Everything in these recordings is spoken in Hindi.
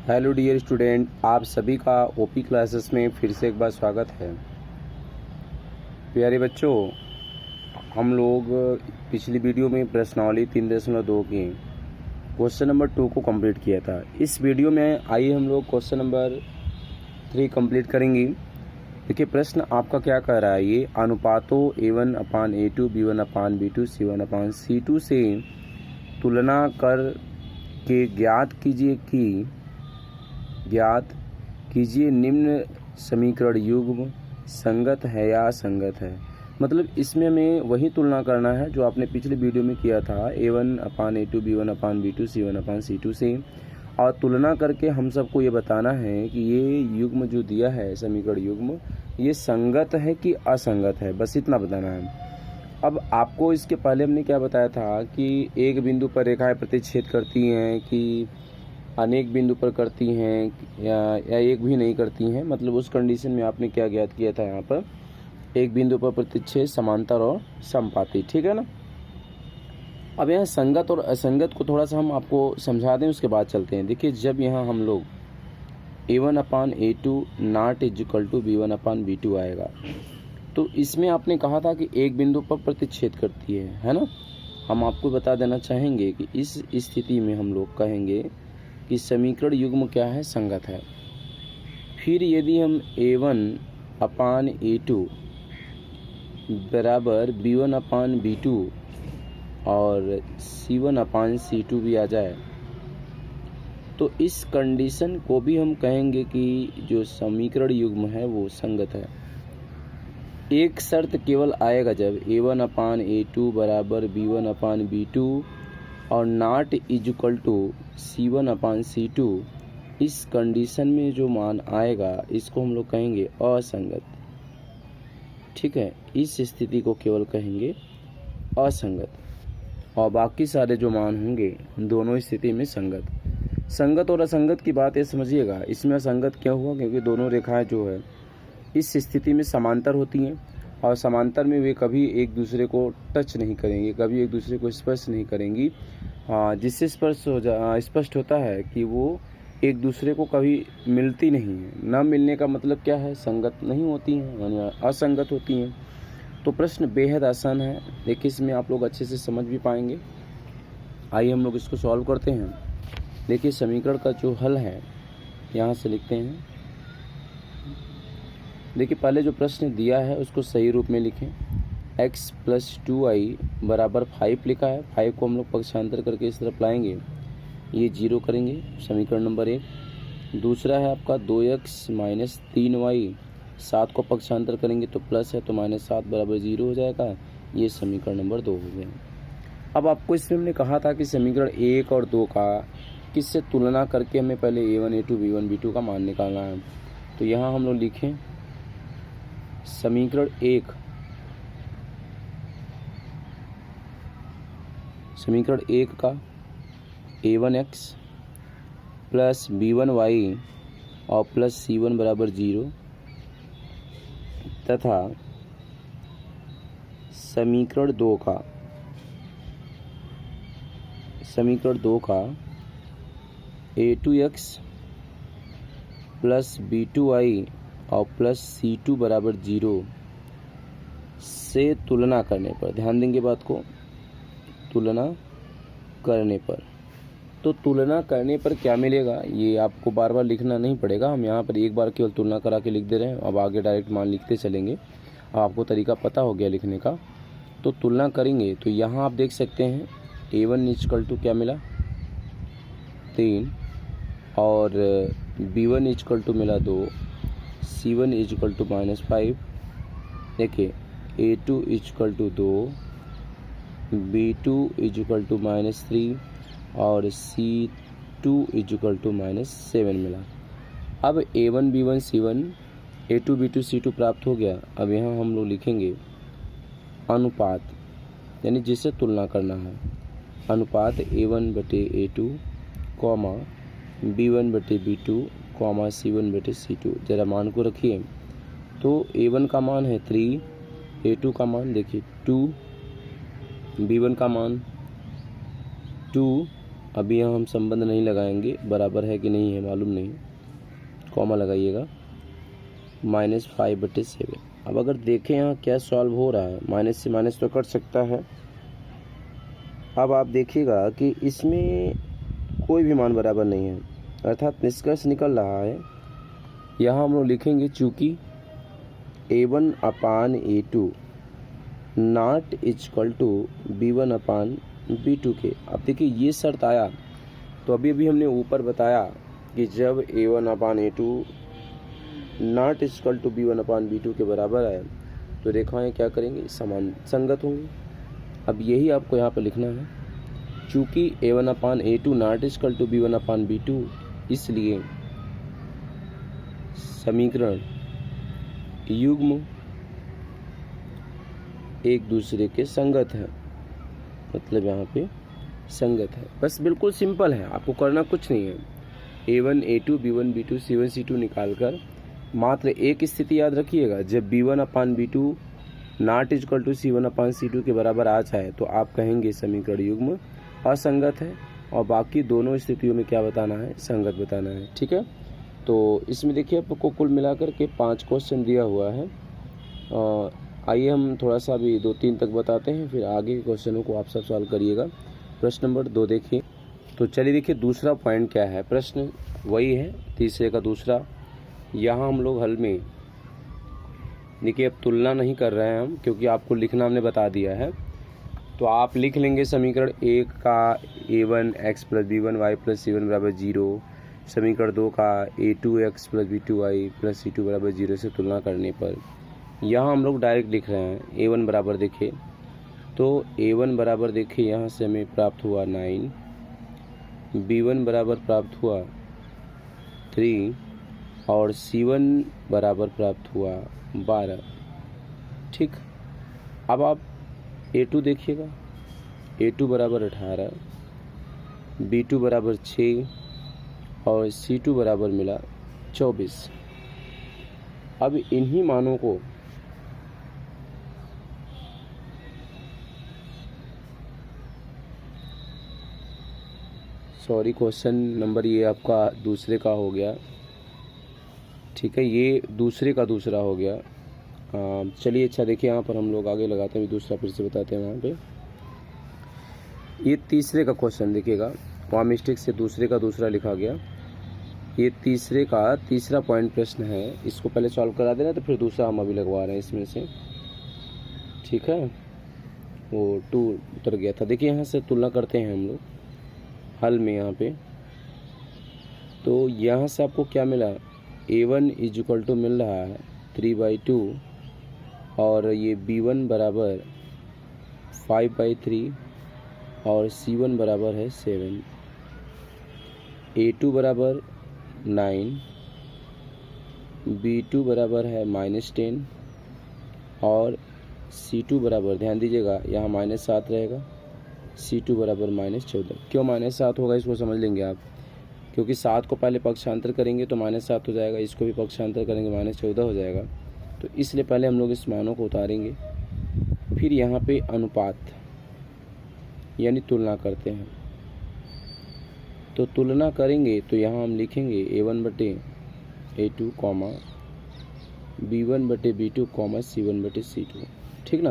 हेलो डियर स्टूडेंट, आप सभी का ओपी क्लासेस में फिर से एक बार स्वागत है। प्यारे बच्चों, हम लोग पिछली वीडियो में प्रश्नावली 3.2 की क्वेश्चन नंबर 2 को कंप्लीट किया था। इस वीडियो में आइए हम लोग क्वेश्चन नंबर 3 कंप्लीट करेंगे। देखिए प्रश्न आपका क्या कह रहा है, ये अनुपातों A1/A2 B1/B2 C1/C2 से तुलना कर के ज्ञात कीजिए निम्न समीकरण युग्म संगत है या असंगत है। मतलब इसमें हमें वही तुलना करना है जो आपने पिछले वीडियो में किया था A1/A2 B1/B2 C1/C2 से, और तुलना करके हम सबको ये बताना है कि ये युग्म जो दिया है समीकरण युग्म, ये संगत है कि असंगत है, बस इतना बताना है। अब आपको इसके पहले हमने क्या बताया था कि एक बिंदु पर रेखाएं प्रतिच्छेद करती हैं कि अनेक बिंदु पर करती हैं या एक भी नहीं करती हैं। मतलब उस कंडीशन में आपने क्या ज्ञात किया था, यहाँ पर एक बिंदु पर प्रतिच्छेद, समांतर और समपाती, ठीक है ना। अब यहाँ संगत और असंगत को थोड़ा सा हम आपको समझा दें, उसके बाद चलते हैं। देखिए जब यहाँ हम लोग A1/A2 not equal to B1/B2 आएगा, तो इसमें आपने कहा था कि एक बिंदु पर प्रतिच्छेद करती है ना। हम आपको बता देना चाहेंगे कि इस स्थिति में हम लोग कहेंगे कि समीकरण युग्म क्या है, संगत है। फिर यदि हम A1/A2 बराबर B1/B2 और C1/C2 भी आ जाए, तो इस कंडीशन को भी हम कहेंगे कि जो समीकरण युग्म है वो संगत है। एक शर्त केवल आएगा जब A1/A2 बराबर B1/B2 और नॉट इक्वल टू C1/C2, इस कंडीशन में जो मान आएगा इसको हम लोग कहेंगे असंगत, ठीक है। इस स्थिति को केवल कहेंगे असंगत, और बाकी सारे जो मान होंगे दोनों स्थिति में संगत। संगत और असंगत की बात ये समझिएगा, इसमें असंगत क्या हुआ, क्योंकि दोनों रेखाएं जो है इस स्थिति में समांतर होती हैं, और समांतर में वे कभी एक दूसरे को टच नहीं करेंगे, कभी एक दूसरे को स्पर्श नहीं करेंगी। जिससे स्पष्ट होता है कि वो एक दूसरे को कभी मिलती नहीं है। न मिलने का मतलब क्या है, संगत नहीं होती हैं, यानी असंगत होती हैं। तो प्रश्न बेहद आसान है, देखिए इसमें आप लोग अच्छे से समझ भी पाएंगे। आइए हम लोग इसको सॉल्व करते हैं। देखिए समीकरण का जो हल है यहाँ से लिखते हैं। देखिए पहले जो प्रश्न दिया है उसको सही रूप में लिखें। x + 2i बराबर 5 लिखा है। 5 को हम लोग पक्षांतर करके इस तरफ लाएंगे, ये 0 करेंगे, समीकरण नंबर 1। दूसरा है आपका 2x - 3y, 7 को पक्षांतर करेंगे तो प्लस है, तो -7 बराबर 0 हो जाएगा, ये समीकरण नंबर 2 हो गया। अब आपको इसमें हमने कहा था कि समीकरण 1 और 2 का किससे तुलना करके हमें पहले A1/A2 B1/B2 का मान निकालना है। तो यहाँ हम लोग लिखें समीकरण 1 का A1x प्लस B1y और प्लस C1 बराबर 0, तथा समीकरण 2 का A2x प्लस B2y और प्लस C2 बराबर 0 से तुलना करने पर, ध्यान देंगे बात को, तुलना करने पर। तो तुलना करने पर क्या मिलेगा ये आपको बार बार लिखना नहीं पड़ेगा, हम यहाँ पर एक बार केवल तुलना करा के लिख दे रहे हैं। अब आगे डायरेक्ट मान लिखते चलेंगे, अब आपको तरीका पता हो गया लिखने का। तो तुलना करेंगे तो यहाँ आप देख सकते हैं A1 इक्वल टू क्या मिला 3, और B1 इक्वल टू मिला 2, C1 इक्वल टू -5। देखिए A2 equal to 2, B2 equal to -3 और C2 इक्वल टू -7 मिला। अब A1 B1 C1 A2 B2 C2 प्राप्त हो गया। अब यहाँ हम लोग लिखेंगे अनुपात, यानी जिससे तुलना करना है, अनुपात A1/A2, B1/B2, C1/C2। जरा मान को रखिए, तो A1 का मान है 3, A2 का मान देखिए 2, B1 का मान 2 अभी यहाँ हम संबंध नहीं लगाएंगे, बराबर है कि नहीं है मालूम नहीं, कॉमा लगाइएगा, -5/7। अब अगर देखें यहाँ क्या सॉल्व हो रहा है, माइनस से माइनस तो कट सकता है। अब आप देखिएगा कि इसमें कोई भी मान बराबर नहीं है, अर्थात निष्कर्ष निकल रहा है। यहाँ हम लोग लिखेंगे चूँकि A1/A2 not equal to B1/B2 के। अब देखिए ये शर्त आया तो अभी हमने ऊपर बताया कि जब A1/A2 not equal to B1/B2 के बराबर है तो रेखाएं क्या करेंगी, समान संगत होंगी। अब यही आपको यहाँ पर लिखना है, चूँकि A1/A2 not equal to B1/B2, इसलिए समीकरण युग्म एक दूसरे के संगत है, मतलब यहाँ पे संगत है। बस बिल्कुल सिंपल है, आपको करना कुछ नहीं है। A1, A2, B1, B2, C1, C2 निकाल कर मात्र एक स्थिति याद रखिएगा, जब B1/B2 not equal to C1/C2 के बराबर आ जाए तो आप कहेंगे समीकरण युग्म असंगत है, और बाकी दोनों स्थितियों में क्या बताना है, संगत बताना है। ठीक है, तो इसमें देखिए आपको कुल मिलाकर के 5 क्वेश्चन दिया हुआ है। आइए हम थोड़ा सा अभी 2-3 तक बताते हैं, फिर आगे के क्वेश्चनों को आप सब सॉल्व करिएगा। प्रश्न नंबर 2 देखिए, तो चलिए देखिए दूसरा पॉइंट क्या है, प्रश्न वही है तीसरे का दूसरा। यहाँ हम लोग हल में देखिए, अब तुलना नहीं कर रहे हैं हम, क्योंकि आपको लिखना हमने बता दिया है। तो आप लिख लेंगे समीकरण 1 का A1 x + B1 y + C1 = 0, समीकरण 2 का A2 x + B2 y + C2 = 0 से तुलना करने पर यहाँ हम लोग डायरेक्ट लिख रहे हैं। A1 बराबर देखिए, तो A1 बराबर देखिए यहाँ से हमें प्राप्त हुआ 9, B1 बराबर प्राप्त हुआ 3 और C1 बराबर प्राप्त हुआ 12। ठीक, अब आप A2 देखिएगा, A2 बराबर 18, B2 बराबर 6 और C2 बराबर मिला 24। अब इन्हीं मानों को क्वेश्चन नंबर ये आपका दूसरे का हो गया। ठीक है, ये दूसरे का दूसरा हो गया। चलिए अच्छा देखिए, यहाँ पर हम लोग आगे लगाते हैं, दूसरा फिर से बताते हैं। वहाँ पे ये तीसरे का क्वेश्चन देखिएगा, वहाँ मिस्टेक से दूसरे का दूसरा लिखा गया। ये तीसरे का तीसरा पॉइंट प्रश्न है, इसको पहले सॉल्व करा देना, तो फिर दूसरा हम अभी लगवा रहे हैं इसमें से। ठीक है, वो 2 उतर गया था। देखिए यहाँ से तुलना करते हैं हम लोग हल में यहाँ पे, तो यहाँ से आपको क्या मिला, A1 = मिल रहा है 3/2 और ये B1 बराबर 5/3 और C1 बराबर है 7, A2 बराबर 9, B2 बराबर है -10 और C2 बराबर, ध्यान दीजिएगा यहाँ -7 रहेगा, C2 बराबर -14। क्यों -7 होगा इसको समझ लेंगे आप, क्योंकि 7 को पहले पक्षांतर करेंगे तो -7 हो जाएगा, इसको भी पक्षांतर करेंगे -14 हो जाएगा। तो इसलिए पहले हम लोग इस मानों को उतारेंगे, फिर यहाँ पे अनुपात यानी तुलना करते हैं। तो तुलना करेंगे तो यहाँ हम लिखेंगे A1/A2, B1/B2, C1/C2। ठीक ना,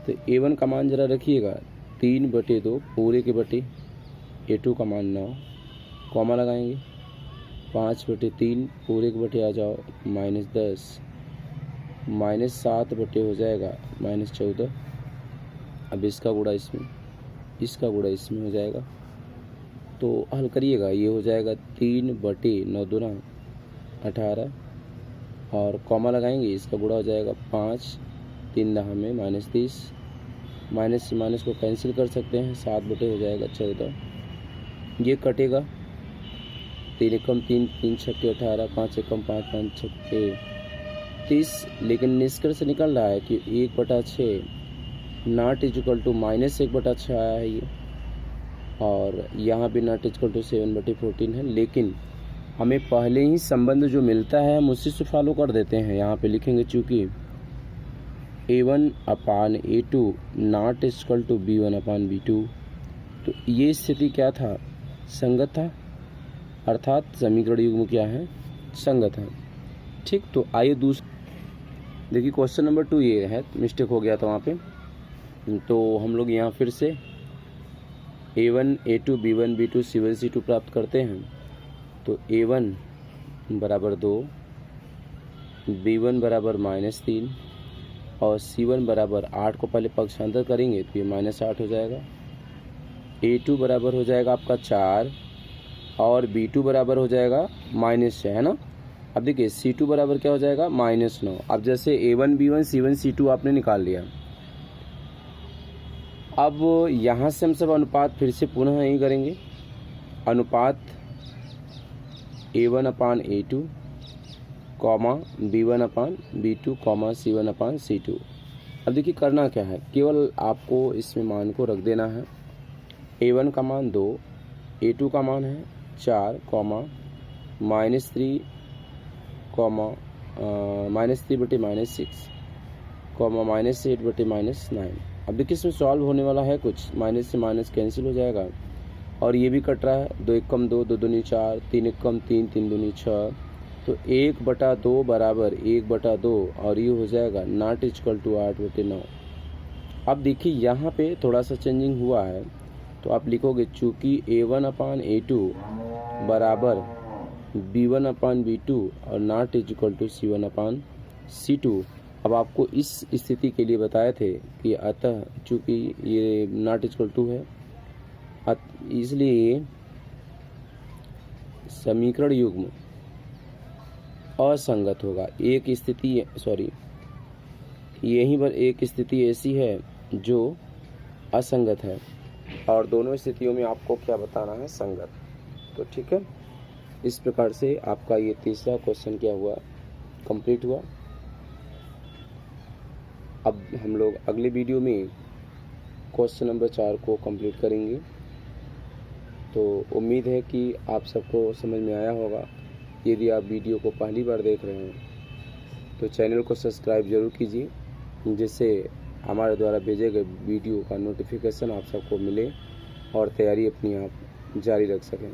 तो A1 का मान ज़रा रखिएगा 3/2 पूरे के बटे, A2 का मान 9, कॉमा लगाएंगे, 5/3 पूरे के बटे आ जाओ -10, -7 हो जाएगा -14। अब इसका गुणा इसमें, इसका गुणा इसमें हो जाएगा, तो हल करिएगा, ये हो जाएगा 3/9 दूना 18 और कॉमा लगाएंगे, इसका गुणा हो जाएगा 5, 3 दहा में -30, माइनस से माइनस को कैंसिल कर सकते हैं, 7/हो जाएगा 14। ये कटेगा, 3 एकम 3, 3 छक्के 18, 5 एकम 5, 5 छक्के 30। लेकिन निष्कर्ष निकल रहा है कि 1/6 नॉट इक्वल टू -1/6 आया है ये, और यहाँ भी नॉट इक्वल टू 7/14 है। लेकिन हमें पहले ही संबंध जो मिलता है हम उसी से फॉलो कर देते हैं। यहाँ पे लिखेंगे चूँकि A1/A2 not equal to B1/B2, तो तो ये स्थिति क्या था, संगत था, अर्थात समीकरण युग्म क्या है, संगत है। ठीक, तो आइए देखिए क्वेश्चन नंबर 2 ये है, मिस्टेक हो गया था वहाँ पे। तो हम लोग यहाँ फिर से A1 A2 B1 B2 C1 C2 प्राप्त करते हैं। तो A1 बराबर 2, B1 बराबर -3 और C1 बराबर 8 को पहले पक्षांतर करेंगे तो ये -8 हो जाएगा। A2 बराबर हो जाएगा आपका 4 और B2 बराबर हो जाएगा -6, है ना। अब देखिए C2 बराबर क्या हो जाएगा, -9। अब जैसे A1 B1 C1 C2 आपने निकाल लिया, अब यहाँ से हम सब अनुपात फिर से पुनः यही करेंगे, अनुपात A1 अपान A2 कॉमा B1 अपान B2 कॉमा C1 अपान C2। अब देखिए करना क्या है, केवल आपको इसमें मान को रख देना है। A1 का मान 2, A2 का मान है 4 कॉमा -3 कॉमा -3/-6 कॉमा -8/-9। अब देखिए इसमें सॉल्व होने वाला है कुछ, माइनस से माइनस कैंसिल हो जाएगा और ये भी कट रहा है। 2 एकम 2, 2 दूनी 4, 3 एकम 3, 3 दूनी 6। तो 1/2 बराबर 1/2 और ये हो जाएगा नॉट इक्वल टू 8/9। अब देखिए यहाँ पे थोड़ा सा चेंजिंग हुआ है, तो आप लिखोगे चूँकि A1 अपान A2 बराबर B1 अपान B2 और not equal to C1 upon C2। अब आपको इस स्थिति के लिए बताए थे कि अतः चूँकि ये नॉट इक्वल टू है, इसलिए समीकरण युग्म असंगत होगा। एक स्थिति यहीं पर एक स्थिति ऐसी है जो असंगत है और दोनों स्थितियों में आपको क्या बताना है, संगत। तो ठीक है, इस प्रकार से आपका ये तीसरा क्वेश्चन क्या हुआ, कंप्लीट हुआ। अब हम लोग अगले वीडियो में क्वेश्चन नंबर 4 को कंप्लीट करेंगे। तो उम्मीद है कि आप सबको समझ में आया होगा। यदि आप वीडियो को पहली बार देख रहे हैं तो चैनल को सब्सक्राइब जरूर कीजिए, जिससे हमारे द्वारा भेजे गए वीडियो का नोटिफिकेशन आप सबको मिले और तैयारी अपनी आप जारी रख सकें।